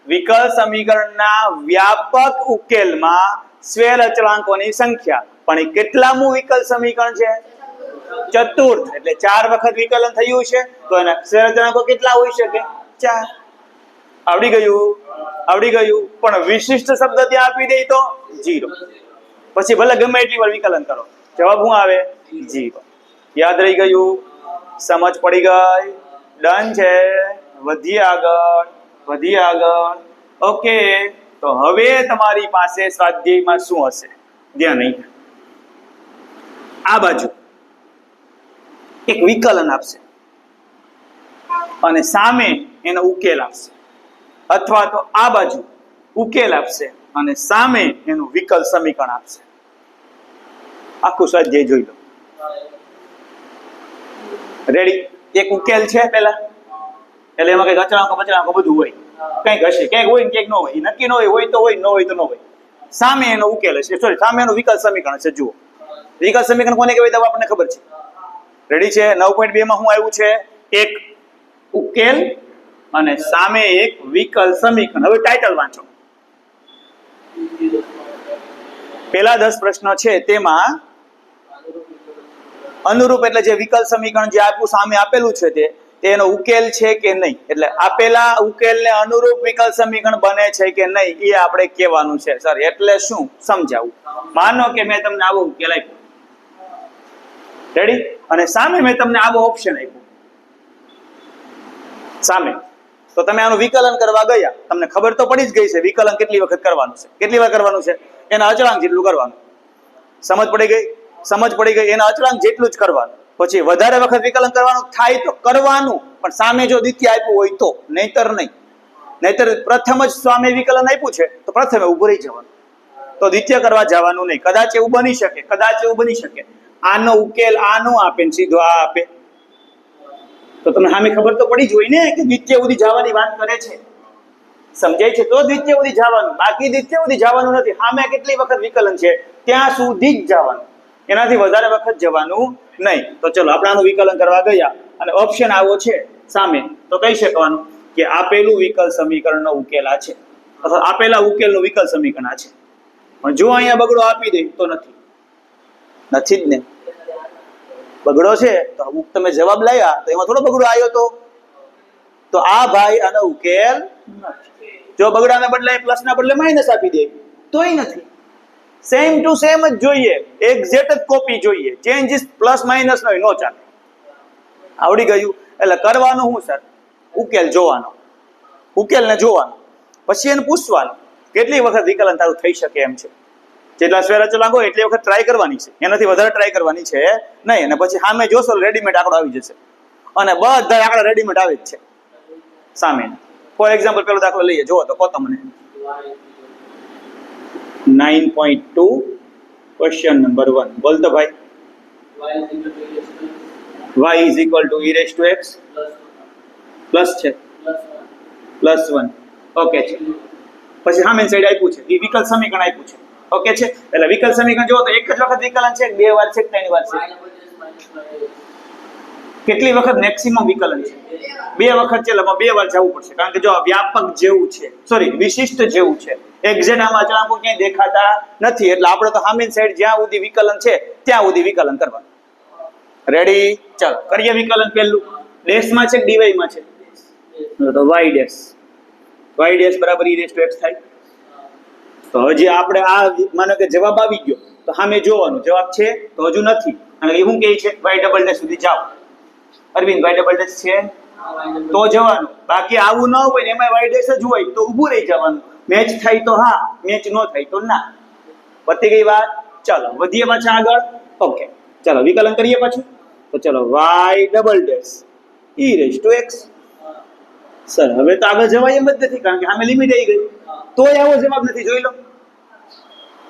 વિકલ સમીકરણના વ્યાપક ઉકેલમાં સ્વેર અચળાંકોની સંખ્યા. પણ એ કેટલામું વિકલ સમીકરણ છે? ચતુર્થ. એટલે 4 વખત વિકલન થયું છે, તો એના સ્વેર અચળાંકો કેટલા હોઈ શકે? 4. આવડી ગયું? આવડી ગયું? પણ વિશિષ્ટ શબ્દ ત્યાં આપી દે તો 0. પછી ભલે ગમે એટલી વાર વિકલન કરો, જવાબ શું આવે? 0. યાદ રહી ગયું? સમજ પડી ગઈ? ડન છે. વધીએ આગળ, વધીએ આગળ. ઓકે, તો હવે તમારી પાસે સ્વાધ્યાયમાં શું હશે? ધ્યાન નહીં. આ બાજુ એક વિકલન આપશે અને સામે એનો ઉકેલ આપશે, અથવા તો આ બાજુ ઉકેલ આપશે અને સામે એનું વિકલ સમીકરણ આપશે. આખું સ્વાધ્યાય જોઈ લો. રેડી? એક ઉકેલ છે પેલા, એટલે એમાં કઈક અચળાંકો બચળાંકો બધું હોય, કઈક હશે, ક્યાંક હોય ને ક્યાંક ન હોય, નક્કી ન હોય તો હોય, ન હોય તો ન હોય. સામે એનો ઉકેલ હશે, સોરી સામે એનું વિકલ સમીકરણ છે. જુઓ, વિકલ સમીકરણ કોને કહેવાય તો આપણને ખબર છે. રેડી છે? 9.2 માં શું આવ્યું છે? એક ઉકેલ અને સામે એક વિકલ સમીકરણ. હવે ટાઇટલ વાંચો. પેલા 10 પ્રશ્નો છે તેમાં અનુરૂપ એટલે જે વિકલ્પ સમીકરણ જે આપ્યું સામે આપેલું છે તેનો ઉકેલ છે કે નહીં, એટલે આપેલા ઉકેલને અનુરૂપ વિકલ્પ સમીકરણ બને છે કે નહીં એ આપણે કહેવાનું છે. સર એટલે શું સમજાવું? માનો કે મેં તમને આવો ઉકેલ આપ્યો, રેડી, અને સામે મેં તમને આવો ઓપ્શન આપ્યો સામે, તો તમે આનું વિકલન કરવા ગયા, તમને ખબર તો પડી જ ગઈ છે વિકલન કેટલી વખત કરવાનું છે, કેટલી વાર કરવાનું છે, એના અચળાંક જેટલું કરવાનું. સમજ પડી ગઈ? સમજ પડી ગઈ. એના અચળાંક જેટલું જ કરવાનું. પછી વધારે વખત વિકલન કરવાનું થાય તો કરવાનું, પણ સામે જો દ્વિતીય આપ્યું હોય તો, નહીતર નહીં. નહીતર પ્રથમ જ સામે વિકલન આપ્યું છે તો પ્રથમે ઉભું રહી જવાનું, તો દ્વિતીય કરવા જવાનું નહીં. કદાચ એવું બની શકે, કદાચ એવું બની શકે આનો ઉકેલ આ નો આપે ને સીધો આ આપે, તો તમને સામે ખબર તો પડી જ હોય ને કે દ્વિતીય સુધી જવાની વાત કરે છે. સમજાય છે? તો દ્વિતીય સુધી જવાનું, બાકી દ્વિતીય સુધી જવાનું નથી. સામે કેટલી વખત વિકલન છે ત્યાં સુધી જ જવાનું, એનાથી વધારે વખત જવાનું નહીં. તો ચલો આપણે આનું વિકલન કરવા ગયા અને ઓપ્શન આવો છે સામે, તો કહી શકવાનું કે આપેલું વિકલ્પ સમીકરણનો ઉકેલ આ છે, અથવા આપેલા ઉકેલનું વિકલ્પ સમીકરણ આ છે. પણ જો અહીંયા બગડો આપી દે તો નથી, નથી જ ને. બગડો છે તો અમુક તમે જવાબ લાવ્યા તો એમાં થોડો બગડો આવ્યો તો આ ભાઈ આનો ઉકેલ નથી. જો બગડાના બદલે પ્લસના બદલે માઇનસ આપી દે તોય નથી. સેમ ટુ સેમ જ જોઈએ, એક્ઝેક્ટ જ કોપી જોઈએ, ચેન્જીસ પ્લસ માઇનસ નો નો ચાલે. આવડી ગયું? એટલે કરવાનું શું સર? ઉકેલ જોવાનો, ઉકેલને જોવાનો, પછી એને પૂછવાનું કેટલી વખત વિકલન તારું થઈ શકે એમ છે. જેટલા સ્વેર અચળાંક હોય એટલી વખત ટ્રાય કરવાની છે, એનાથી વધારે ટ્રાય કરવાની છે નહીં. અને પછી સામે જોશો રેડીમેડ આંકડો આવી જશે, અને બધા આંકડા રેડીમેડ આવે જ છે સામે. ફોર એક્ઝામ્પલ પેલો દાખલો લઈએ, જોવો તો કહો તમને. 9.2 ક્વેશ્ચન નંબર 1. બોલતો ભાઈ. y is equal to e raised to x plus છે +1. ઓકે છે. પછી સામેની સાઈડ આપ્યું છે એ વિકલ્પ સમીકરણ આપ્યું છે. ઓકે છે. એટલે વિકલ્પ સમીકરણ જોવો તો એક જ વખત વિકલન છે, બે વાર છે, ત્રણ વાર છે? કેટલી વખત મેક્સિમમ વિકલન છે? બે વખત છે. એટલે બે વાર જવું પડશે, કારણ કે જો વ્યાપક જેવું છે, સોરી વિશિષ્ટ જેવું છે, એક્ઝેક્ટ આમાં અચળાંકો ક્યાંય દેખાતા નથી. એટલે આપણે તો સામેની સાઈડ જ્યાં સુધી વિકલન છે ત્યાં સુધી વિકલન કરવાનું. રેડી? ચાલો કરીએ વિકલન. પહેલું ડેશમાં છે કે ડીવાયમાં છે? તો y ડેશ, y ડેશ બરાબર e રેઝ ટુ x થાય. તો હજી આપણે આ માનો કે જવાબ આવી ગયો તો સામે જોવાનું જવાબ છે તો હજુ નથી, અને એ શું કહે છે y ડબલ ડેશ સુધી જાઓ. અરવિંદ y ડબલ ડેશ છે તો જવાનું, બાકી આવું ન હોય ને એમાં y ડેશ જ હોય તો ઊભું રહી જવાનું. મેચ થાય તો હા, મેચ ન થાય તો ના. પતી ગઈ વાત. ચાલો વધીએ પાછા આગળ. ઓકે ચાલો વિકલન કરીએ પાછું. તો ચલો y double dash e raise to x. Sir હવે તો આગળ જવાય એમ જ નથી, કારણ કે સામે લિમિટ આવી ગઈ. તોય આવો જવાબ નથી, જોઈ લો.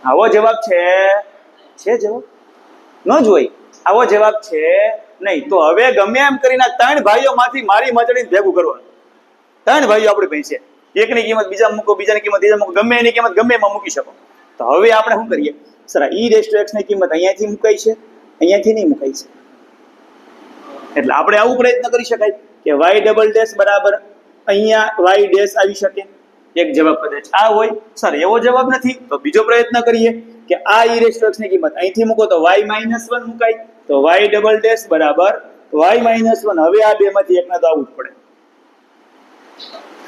આવો જવાબ છે જવાબ ન જોઈ, આવો જવાબ છે નહીં. તો હવે ગમે એમ કરીને ત્રણ ભાઈઓમાંથી મારી મચડીને ભેગું કરવાનું. ત્રણ ભાઈઓ આપણી ભાઈ છે, એકની કિંમત બીજા મૂકો, બીજાની કિંમત બીજા મૂકો, ગમે એની કિંમત ગમે એમાં મૂકી શકો. તો હવે આપણે શું કરીએ sir? e raise to x ની કિંમત અહીંયાથી મુકાય છે, અહીંયાથી નહીં મુકાય છે. એટલે આપણે આવું પ્રયત્ન કરી શકાય કે y ડબલ ડેશ બરાબર અહીંયા y ડેશ આવી શકે. એક જવાબ કદાચ આ હોય. સર એવો જવાબ નથી તો બીજો પ્રયત્ન કરીએ કે આ e રેઝ ટુ x ની કિંમત અહીંથી મૂકો તો y માઇનસ 1 મુકાય. તો y ડબલ ડેશ બરાબર y માઇનસ 1. હવે આ બે માંથી એકને તો આવું જ પડે,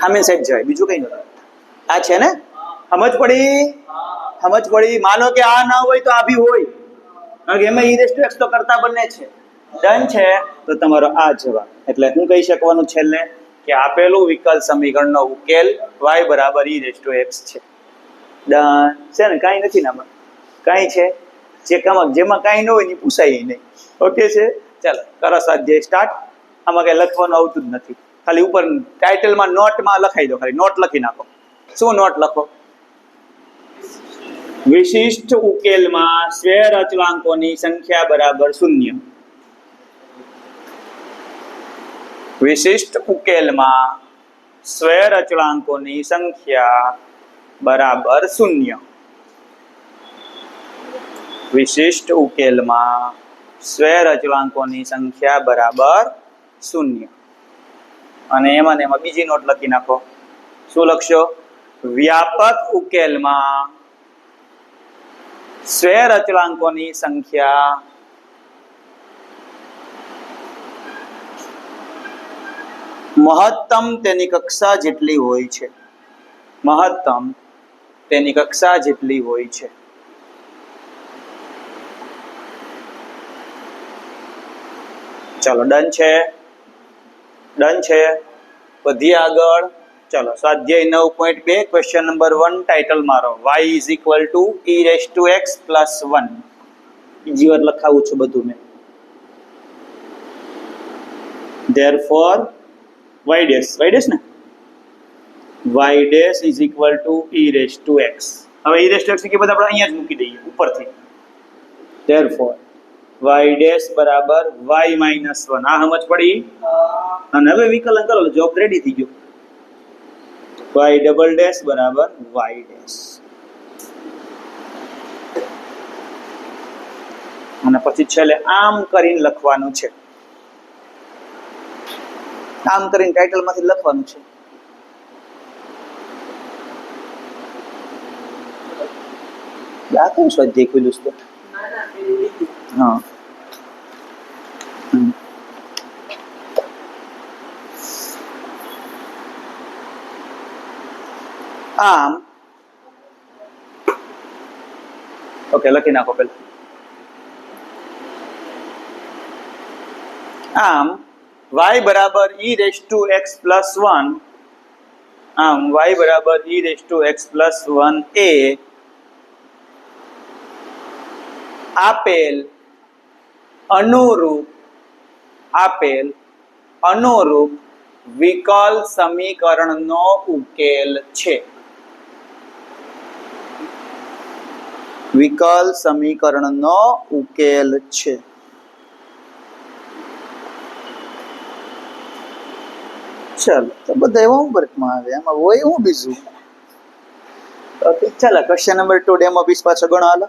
સામે સાઈડ જાય, બીજું કઈ નથી. આ છે ને? સમજ પડી? સમજ પડી? માનો કે આ ના હોય તો આ બી હોય, કારણ કે એમાં e રેઝ ટુ x તો કરતા બંને છે. ડન છે? તો તમારો આ જવાબ. એટલે હું કહી શકવાનું છેલ્લે કે આપેલું વિકલ્પ સમીકરણનો ઉકેલ y બરાબર e રેઝ ટુ x છે. ડન છે ને? કાંઈ નથી ને આમાં? કાંઈ છે જેમાં કાંઈ ન હોય ને પૂછાય નહીં. ઓકે છે? ચાલો કરો સ્વાધ્યાય સ્ટાર્ટ. આમાં કઈ લખવાનું આવતું જ નથી, ખાલી ઉપર ટાઇટલમાં નોટમાં લખાઈ દો, ખાલી નોટ લખી નાખો. શું નોટ લખો? વિશિષ્ટ ઉકેલમાં સ્વેર અચળાંકોની સંખ્યા બરાબર 0. વિશિષ્ટ ઉકેલમાં સ્વેર અચળાંકોની સંખ્યા બરાબર 0. વિશિષ્ટ ઉકેલમાં સ્વેર અચળાંકોની સંખ્યા બરાબર 0. અને એમાં બીજી નોટ લખી નાખો. શું લખશો? વ્યાપક ઉકેલમાં સ્વેર અચળાંકોની સંખ્યા મહત્તમ તેની કક્ષા જેટલી હોય છે. મહત્તમ તેની કક્ષા જેટલી હોય છે. ચાલો ડન છે, ડન છે. વધીએ આગળ. ચાલો સ્વાધ્યાય 9.2 ક્વેશ્ચન નંબર 1 ટાઇટલ મારો y is equal to e raise to x plus 1. બીજી વાર લખાવું છું બધું મેં. therefore y ડેશ ને y dash is equal to e raise to x. હવે e રેઝ ટુ x ની કિંમત આપણે અહીંયા જ મૂકી દઈએ ઉપરથી. therefore y ડેશ બરાબર y માઇનસ 1. આ સમજ પડી? અને હવે વિકલન કરો, જોબ રેડી થઈ ગયો. y ડબલ ડેશ બરાબર y ડેશ, અને પછી છેલ્લે આમ કરીને લખવાનું છે. આમ કરીને ટાઇટલ માંથી લખવાનું છે. આ કેવું સ્વાધ્યાય ખુલ્યું છે? હા, આમ ઓકે લખી નાખો પેલા. આમ y બરાબર e raise to x plus 1. આમ y બરાબર e raise to x plus 1 એ આપેલ અનુરૂપ વિકલ સમીકરણનો ઉકેલ છે. વિકલ સમીકરણનો ઉકેલ છે. ચાલો તો બધા એવા હોમવર્કમાં આવે, એમાં હોય હું બીજું. ઓકે ચાલો ક્વેશ્ચન નંબર 2 ડેમો પીસ પાછો ગણો. હાલો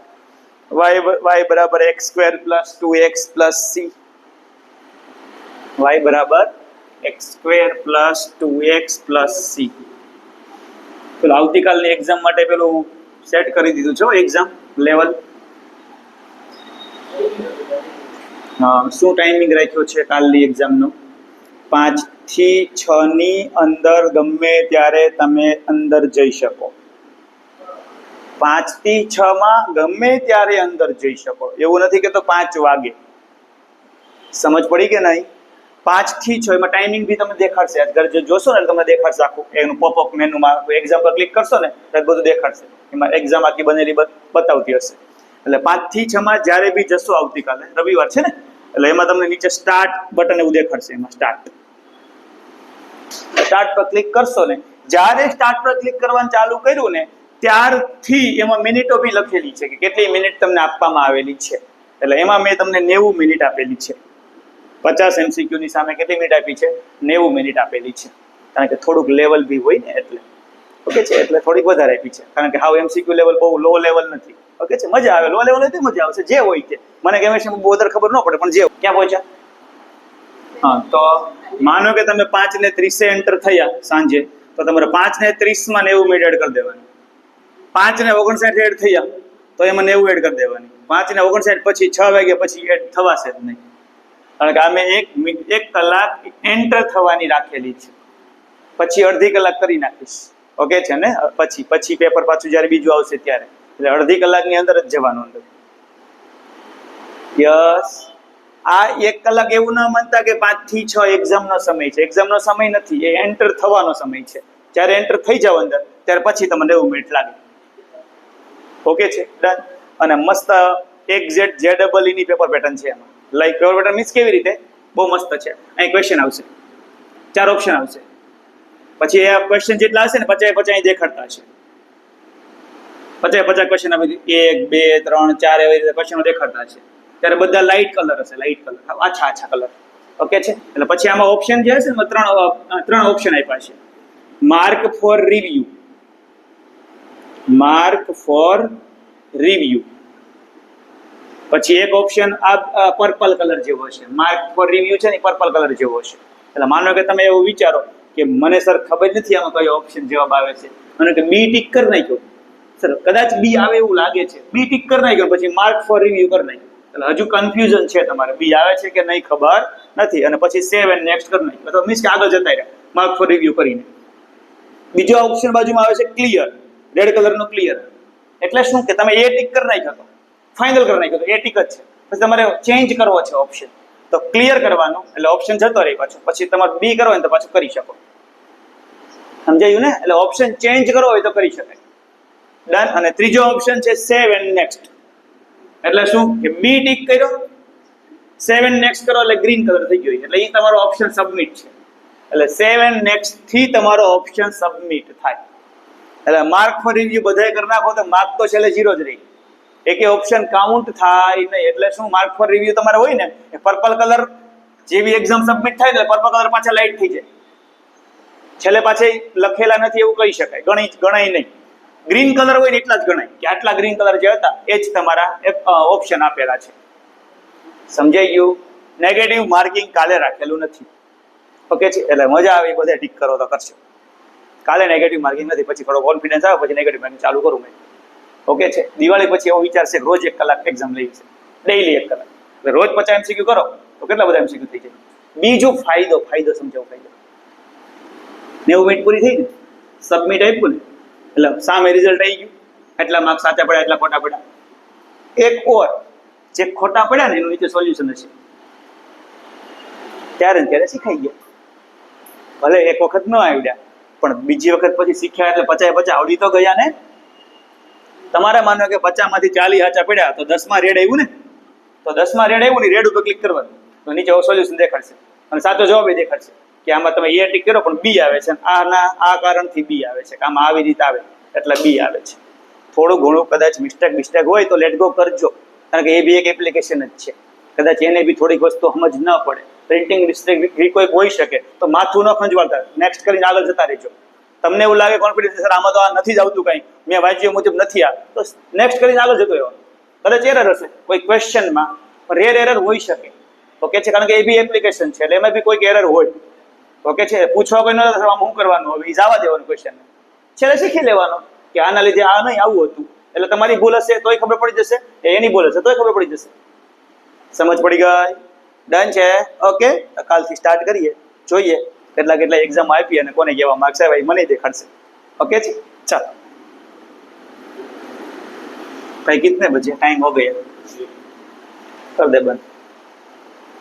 y બરાબર x square plus 2x plus c. y બરાબર x square plus 2x plus c. પેલું આવતીકાલની એક્ઝામ માટે પેલું સેટ કરી દીધું છે એક્ઝામ લેવલ. હા, શું ટાઈમિંગ રાખ્યો છે કાલની એક્ઝામનો? 5 થી 6 ની અંદર ગમે ત્યારે તમે અંદર જઈ શકો. 5 થી 6 માં ગમે ત્યારે અંદર જઈ શકો. એવું નથી કે તો 5 વાગે. સમજ પડી કે નહીં? 5 થી 6 એમાં ટાઈમિંગ બી તમને દેખાડશે. અત્યારે જો જોશો ને તમને દેખાડશે આખું એનું પોપઅપ મેનુમાં. એક્ઝામ પર ક્લિક કરશો ને ત્યારે બધું દેખાડશે. એમાં એક્ઝામ આખી બનેલી બતાવતી હશે. એટલે 5 થી 6 માં જ્યારે બી જશો આવતીકાલે રવિવાર છે ને, એટલે એમાં તમને નીચે સ્ટાર્ટ બટન એવું દેખાડશે. એમાં સ્ટાર્ટ પર ક્લિક કરશો ને, જ્યારે સ્ટાર્ટ પર ક્લિક કરવાનું ચાલુ કર્યું ને ત્યારથી એમાં મિનિટો બી લખેલી છે કે કેટલી મિનિટ તમને આપવામાં આવેલી છે. એટલે એમાં મેં તમને 90 મિનિટ આપેલી છે. 50 MCQ ની સામે કેટલી મિનિટ આપી છે? 90 મિનિટ આપેલી છે. કારણ કે થોડુંક લેવલ બી હોય ને એટલે. ઓકે છે, એટલે થોડીક વધારે આપી છે. કારણ કે હાવ MCQ લેવલ બહુ લો લેવલ નથી. ઓકે છે, મજા આવે. લો લેવલ હોય તો મજા આવશે, જે હોય તે. મને કેમેસ્ટ્રી બહુ વધારે ખબર ન પડે, પણ જે ક્યાં પહોંચ્યા. હા, તો માનો કે તમે 5 ને 30 એન્ટર થયા સાંજે, તો તમારે 5 ને 30 માં 90 મિનિટ એડ કરી દેવાની. 5 ને 59 એડ થયા તો એમાં 90 એડ કરી દેવાની. 5 ને 59 પછી 6 વાગ્યા પછી એડ થવાશે જ નહીં. કારણ કે અમે એક કલાક એન્ટર થવાની રાખેલી છે. પછી અડધી કલાક કરી નાખીશ. ઓકે છે ને? પછી પેપર પાછું જ્યારે બીજું આવશે ત્યારે, એટલે અડધી કલાકની અંદર જ જવાનું અંદર. યસ. આ 1 કલાક એવું ના માનતા કે 5 થી 6 એક્ઝામનો સમય છે. એક્ઝામનો સમય નથી, એ એન્ટર થવાનો સમય છે. જ્યારે એન્ટર થઈ જાવ અંદર ત્યાર પછી તમને 90 મિનિટ લાગે. ઓકે છે, ડન. અને મસ્ત XZ ની પેપર પેટર્ન છે એમાં. લાઈક પેપર પેટર્ન મીન્સ કેવી રીતે? બહુ મસ્ત છે. અહીં ક્વેશ્ચન આવશે, 4 ઓપ્શન આવશે. પછી એ ક્વેશ્ચન જેટલા હશે ને 50 અહીં દેખાડતા હશે. 50 ક્વેશ્ચન આવે, 1 2 3 4 એવી રીતે ક્વેશ્ચનો દેખાડતા હશે. ત્યારે બધા લાઇટ કલર હશે, લાઇટ કલર, આછા કલર. ઓકે છે. એટલે પછી આમાં ઓપ્શન જે હશે ને ત્રણ ઓપ્શન આપ્યા છે. Mark for review. પછી એક ઓપ્શન આ પર્પલ કલર જેવો છે. માર્ક ફોર રિવ્યુ છે ને પર્પલ કલર જેવો છે. એટલે માનો કે તમે એવું વિચારો કે મને સર ખબર નથી આમાં કયો ઓપ્શન જવાબ આવે છે, અને કે બી ટીક કરી નાખ્યો, સર કદાચ બી આવે એવું લાગે છે, બી ટીક કરી નાખ્યો પછી માર્ક ફોર રિવ્યુ કરી નાખ્યો, એટલે હજુ કન્ફ્યુઝન છે તમારે બી આવે છે કે નહીં ખબર નથી, અને પછી સેવ એન્ડ નેક્સ્ટ કરી નાખ્યો, તો મીન્સ કે આગળ જતા રહ્યા માર્ક ફોર રિવ્યુ કરીને. બીજો ઓપ્શન બાજુમાં આવે છે ક્લિયર, રેડ કલરનો ક્લિયર, એટલે શું કે તમે એ ટીક કરી નાખ્યો તો ફાઇનલ કરી નાખ્યો તો એ ટીક જ છે, પછી તમારે ચેન્જ કરવો છે ઓપ્શન, તો ક્લિયર કરવાનું એટલે ઓપ્શન જતો રહે પાછો, પછી તમારે બી કરવો હોય તો પાછું કરી શકો. સમજાયું ને? એટલે ઓપ્શન ચેન્જ કરવો હોય તો કરી શકાય. ડન. અને ત્રીજો ઓપ્શન છે સેવ એન્ડ નેક્સ્ટ, એટલે શું કે બી ટીક કર્યો, સેવ એન્ડ નેક્સ્ટ કરો એટલે ગ્રીન કલર થઈ ગયો, એટલે એ તમારો ઓપ્શન સબમિટ છે. એટલે સેવ એન્ડ નેક્સ્ટ થી તમારો ઓપ્શન સબમિટ થાય. એટલે માર્ક ફોર રિવ્યુ બધાય કરી નાખો તો માર્ક તો છેલ્લે 0 જ રહી, એકે ઓપ્શન કાઉન્ટ થાય નહીં. એટલે શું માર્ક ફોર રિવ્યુ તમારે હોય ને એ પર્પલ કલર જેવી એક્ઝામ સબમિટ થાય એટલે પર્પલ કલર પાછા લાઇટ થઈ જાય, છેલ્લે પાછે લખેલા નથી એવું કહી શકાય, ગણાય નહીં. ગ્રીન કલર હોય ને એટલા જ ગણાય કે આટલા ગ્રીન કલર જે હતા એ જ તમારા ઓપ્શન આપેલા છે. સમજાઈ ગયું? નેગેટિવ માર્કિંગ કાલે રાખેલું નથી. ઓકે છે? એટલે મજા આવે એ બધા ટીક કરો તો કરશો. કાલે નેગેટિવ માર્કિંગ નથી, પછી થોડો કોન્ફિડન્સ આવે પછી નેગેટિવ માર્કિંગ ચાલુ કરું મેં. ઓકે છે? દિવાળી પછી એવો વિચાર છે રોજ 1 કલાક એક્ઝામ લેવી છે, ડેઈલી 1 કલાક, એટલે રોજ 50 MCQ કરો તો કેટલા બધા MCQ થઈ જાય. બીજો ફાયદો સમજાવો. ફાયદો 90 મિનિટ પૂરી થઈ ને, સબમિટ આપ્યું ને એટલે સામે રિઝલ્ટ આવી ગયું, એટલા માર્ક્સ સાચા પડ્યા, એટલા ખોટા પડ્યા. એક ઓર જે ખોટા પડ્યા ને એનું નીચે સોલ્યુશન હશે, ત્યારે ને ત્યારે શીખાઈ ગયા. ભલે એક વખત ન આવડ્યા પણ બીજી વખત પછી શીખ્યા એટલે 50 આવડી તો ગયા ને. તમારે માનો કે 50 માંથી 40 સાચા પડ્યા તો 10માં રેડ આવ્યું ને, તો 10માં રેડ આવ્યું ને રેડ ઉપર ક્લિક કરવાનું તો નીચે સોલ્યુશન દેખાડશે અને સાચો જવાબ એ દેખાડશે કે આમાં તમે એ ટીક કરો પણ બી આવે છે, આ કારણથી બી આવે છે, આમાં આવી રીતે આવે એટલે બી આવે છે. થોડું ઘણું કદાચ મિસ્ટેક હોય તો લેટ ગો કરજો, કારણ કે એ બી એક એપ્લિકેશન જ છે. કદાચ એને બી થોડીક વસ્તુ સમજ ન પડે, પ્રિન્ટિંગ મિસ્ટેક કોઈક હોઈ શકે તો માથું ન ખંજવાળતા, નેક્સ્ટ કરીને આગળ જતા રહેજો. તમને એવું લાગે કોન્ફિડન્સ સર આમાં તો આ નથી જ આવતું કંઈ, મેં વાંચ્યું મુજબ નથી આ, તો નેક્સ્ટ કરીને આગળ જતો રહેવાનું. કદાચ એરર હશે કોઈ ક્વેશ્ચનમાં, રેર એરર હોઈ શકે. ઓકે છે? કારણ કે એ બી એપ્લિકેશન છે એટલે એમાં બી કોઈક એરર હોય. ઓકે છે? પૂછવા કોઈ ન આમાં શું કરવાનું, હવે એ જવા દેવાનું ક્વેશ્ચન, છેલ્લે શીખી લેવાનો કે આના લીધે આ નહીં આવું હતું, એટલે તમારી ભૂલ હશે તોય ખબર પડી જશે, એની ભૂલ હશે તોય ખબર પડી જશે. સમજ પડી ગઈ? ડન છે? ઓકે, કાલથી સ્ટાર્ટ કરીએ, જોઈએ કેટલા એક્ઝામ આપી અને કોને કેવા માર્ક્સ આવ્યા એ મને દેખાડશે. ઓકે છે? ચાલો ભાઈ, કિતને બજે ટાઈમ હો ગયા? કર દે બંધ.